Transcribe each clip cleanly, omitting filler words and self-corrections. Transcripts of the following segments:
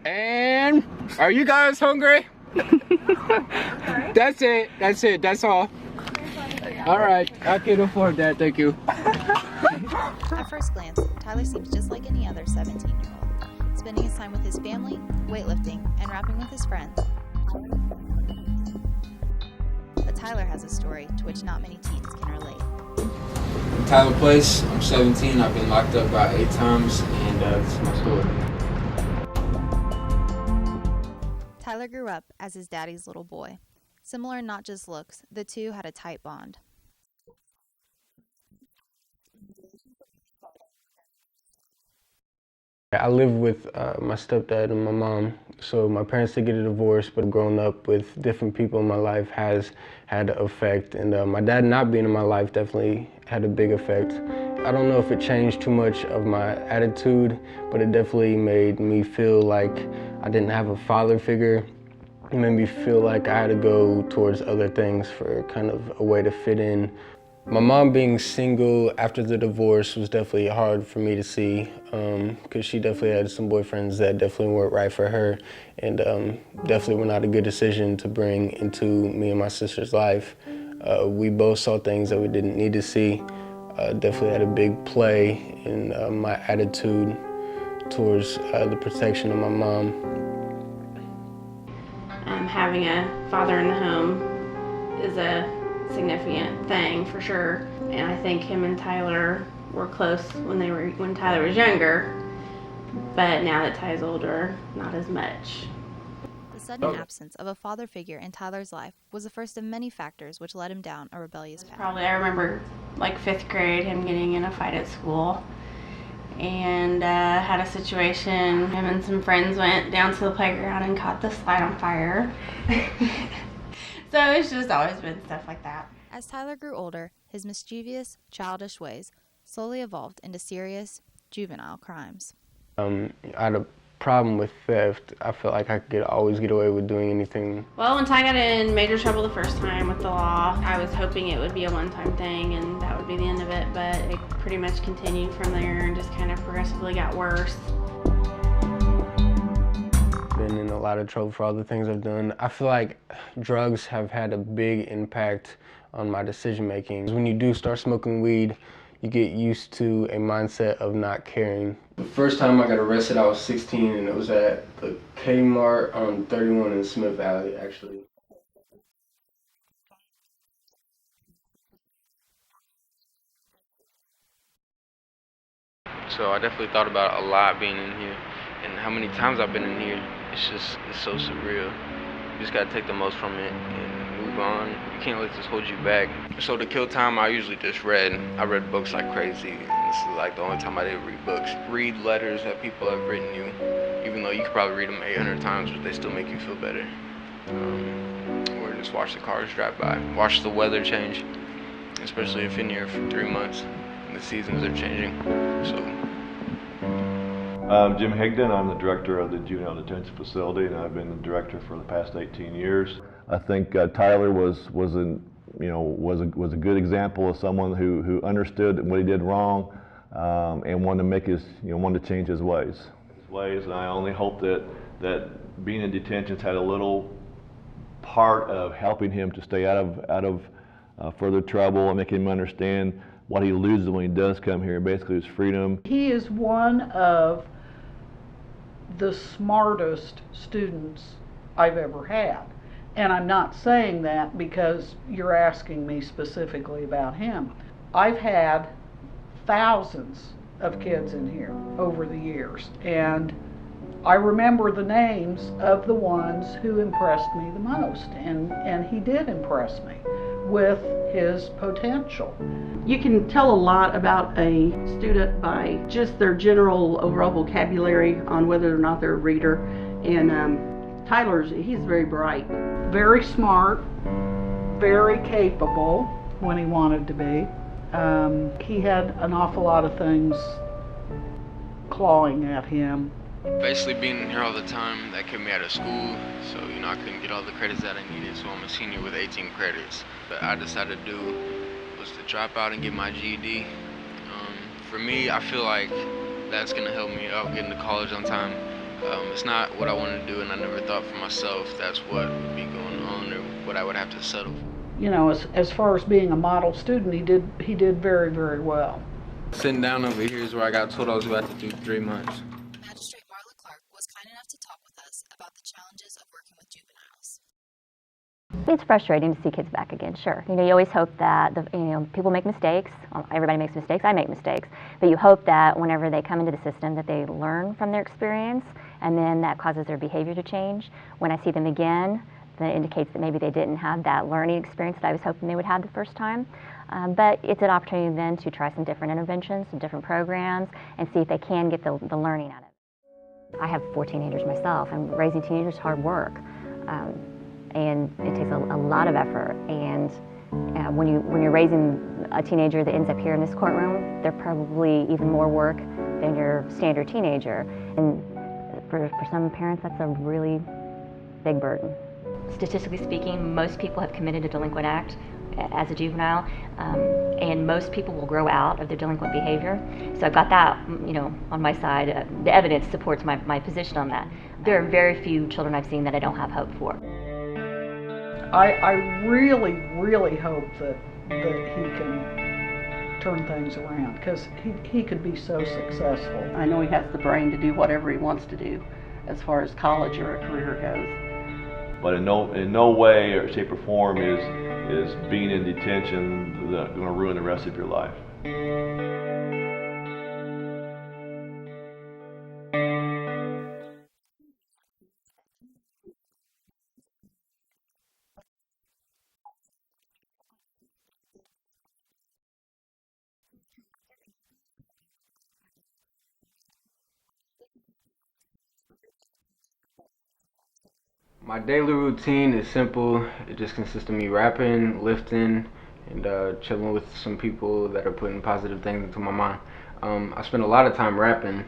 And are you guys hungry? That's it. That's all. All right, I can afford that. Thank you. At first glance, Tyler seems just like any other 17-year-old, spending his time with his family, weightlifting, and rapping with his friends. But Tyler has a story to which not many teens can relate. Tyler Place. I'm 17. I've been locked up about 8 times, and this is my story. Tyler grew up as his daddy's little boy. Similar in not just looks, the two had a tight bond. I live with my stepdad and my mom, so my parents did get a divorce, but growing up with different people in my life has had an effect, and my dad not being in my life definitely had a big effect. I don't know if it changed too much of my attitude, but it definitely made me feel like I didn't have a father figure. It made me feel like I had to go towards other things for kind of a way to fit in. My mom being single after the divorce was definitely hard for me to see, because she definitely had some boyfriends that definitely weren't right for her, and definitely were not a good decision to bring into me and my sister's life. We both saw things that we didn't need to see. Definitely had a big play in my attitude towards the protection of my mom. Having a father in the home is a significant thing for sure, and I think him and Tyler were close when Tyler was younger, but now that Ty's older, not as much. The sudden absence of a father figure in Tyler's life was the first of many factors which led him down a rebellious path. I remember like 5th grade, him getting in a fight at school, and had a situation. Him and some friends went down to the playground and caught the slide on fire. So it's just always been stuff like that. As Tyler grew older, his mischievous, childish ways slowly evolved into serious, juvenile crimes. I had a problem with theft. I felt like I could always get away with doing anything. Well, when Ty got in major trouble the first time with the law, I was hoping it would be a one-time thing and that would be the end of it, but it pretty much continued from there and just kind of progressively got worse. Been in a lot of trouble for all the things I've done. I feel like drugs have had a big impact on my decision making. When you do start smoking weed, you get used to a mindset of not caring. The first time I got arrested, I was 16, and it was at the Kmart on 31 in Smith Valley, actually. So I definitely thought about a lot being in here, and how many times I've been in here. It's so surreal. You just gotta take the most from it and move on. You can't let this hold you back. So to kill time, I usually just read. I read books like crazy. This is like the only time I did read books. Read letters that people have written you, even though you could probably read them 800 times, but they still make you feel better. Or just watch the cars drive by. Watch the weather change, especially if you're in here for 3 months. The seasons are changing, so. I'm Jim Higdon. I'm the director of the Juvenile Detention Facility, and I've been the director for the past 18 years. I think Tyler was a good example of someone who understood what he did wrong, and wanted to change his ways. And I only hope that being in detention's had a little part of helping him to stay out of further trouble and making him understand what he loses when he does come here, basically his freedom. He is one of the smartest students I've ever had. And I'm not saying that because you're asking me specifically about him. I've had thousands of kids in here over the years, and I remember the names of the ones who impressed me the most, and he did impress me with his potential. You can tell a lot about a student by just their general overall vocabulary on whether or not they're a reader. And he's very bright. Very smart, very capable when he wanted to be. He had an awful lot of things clawing at him. Basically being in here all the time, that kept me out of school, so I couldn't get all the credits that I needed, so I'm a senior with 18 credits. What I decided to do was to drop out and get my GED. For me, I feel like that's gonna help me out getting to college on time, It's not what I want to do, and I never thought for myself that's what would be going on or what I would have to settle for. You know, as far as being a model student, he did very, very well. Sitting down over here is where I got told I was about to do 3 months. Magistrate Marla was kind enough to talk with us about the challenges of working with juveniles. It's frustrating to see kids back again, sure. You know, you always hope that, people make mistakes. Well, everybody makes mistakes. I make mistakes. But you hope that whenever they come into the system that they learn from their experience, and then that causes their behavior to change. When I see them again, that indicates that maybe they didn't have that learning experience that I was hoping they would have the first time. But it's an opportunity then to try some different interventions, some different programs, and see if they can get the learning out of it. I have 4 teenagers myself, and raising teenagers is hard work. And it takes a lot of effort. And when you're raising a teenager that ends up here in this courtroom, they're probably even more work than your standard teenager. And for some parents, that's a really big burden. Statistically speaking, most people have committed a delinquent act as a juvenile, and most people will grow out of their delinquent behavior. So I've got that, on my side. The evidence supports my position on that. There are very few children I've seen that I don't have hope for. I really, really hope that he can turn things around, because he could be so successful. I know he has the brain to do whatever he wants to do as far as college or a career goes. But in no way or shape or form is being in detention going to ruin the rest of your life. My daily routine is simple. It just consists of me rapping, lifting, and chilling with some people that are putting positive things into my mind. I spend a lot of time rapping.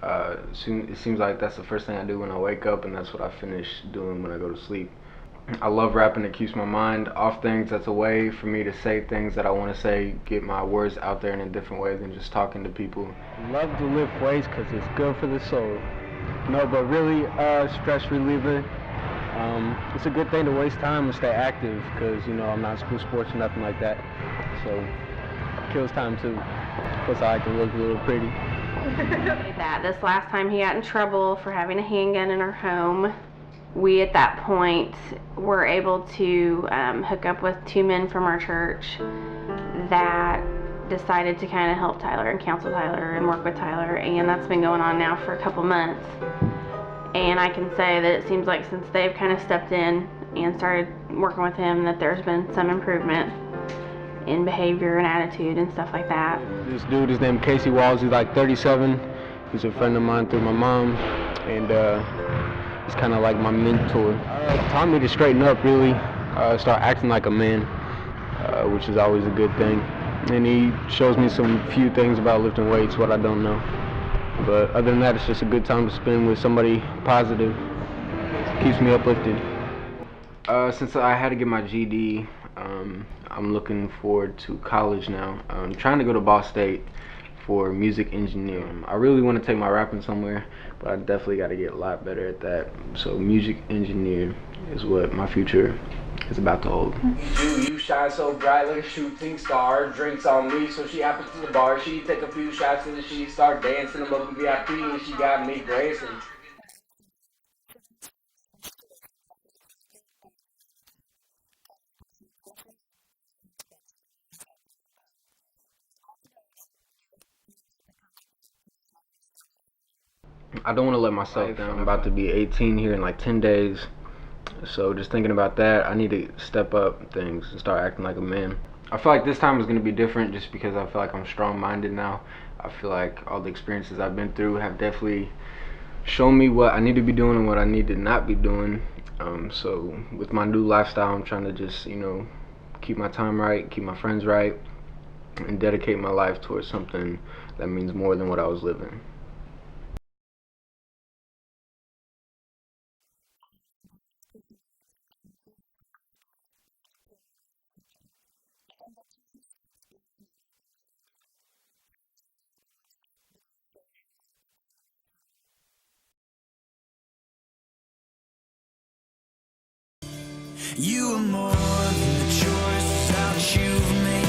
It seems like that's the first thing I do when I wake up, and that's what I finish doing when I go to sleep. I love rapping. It keeps my mind off things. That's a way for me to say things that I want to say, get my words out there in a different way than just talking to people. I love to lift weights because it's good for the soul. No, but really, stress reliever. It's a good thing to waste time and stay active because, I'm not school sports or nothing like that. So, it kills time too. Plus, I can look a little pretty. That this last time he got in trouble for having a handgun in our home, we at that point were able to hook up with 2 men from our church that decided to kind of help Tyler and counsel Tyler and work with Tyler, and that's been going on now for a couple months. And I can say that it seems like since they've kind of stepped in and started working with him, that there's been some improvement in behavior and attitude and stuff like that. This dude is named Casey Walls. He's like 37. He's a friend of mine through my mom, and he's kind of like my mentor. Taught me to straighten up, really, start acting like a man, which is always a good thing. And he shows me some few things about lifting weights, what I don't know. But other than that, it's just a good time to spend with somebody positive. Keeps me uplifted. Since I had to get my GED, I'm looking forward to college now. I'm trying to go to Ball State for music engineering. I really want to take my rapping somewhere, but I definitely got to get a lot better at that. So music engineer is what my future is about to hold. You shine so bright like a shooting star. Drinks on me, so she hopped to the bar. She take a few shots and then she start dancing. I'm up in VIP and she got me bracing. I don't want to let myself down. I'm about to be 18 here in like 10 days. So just thinking about that, I need to step up things and start acting like a man. I feel like this time is going to be different just because I feel like I'm strong-minded now. I feel like all the experiences I've been through have definitely shown me what I need to be doing and what I need to not be doing. So with my new lifestyle, I'm trying to just, keep my time right, keep my friends right, and dedicate my life towards something that means more than what I was living. You are more than the choices that you've made.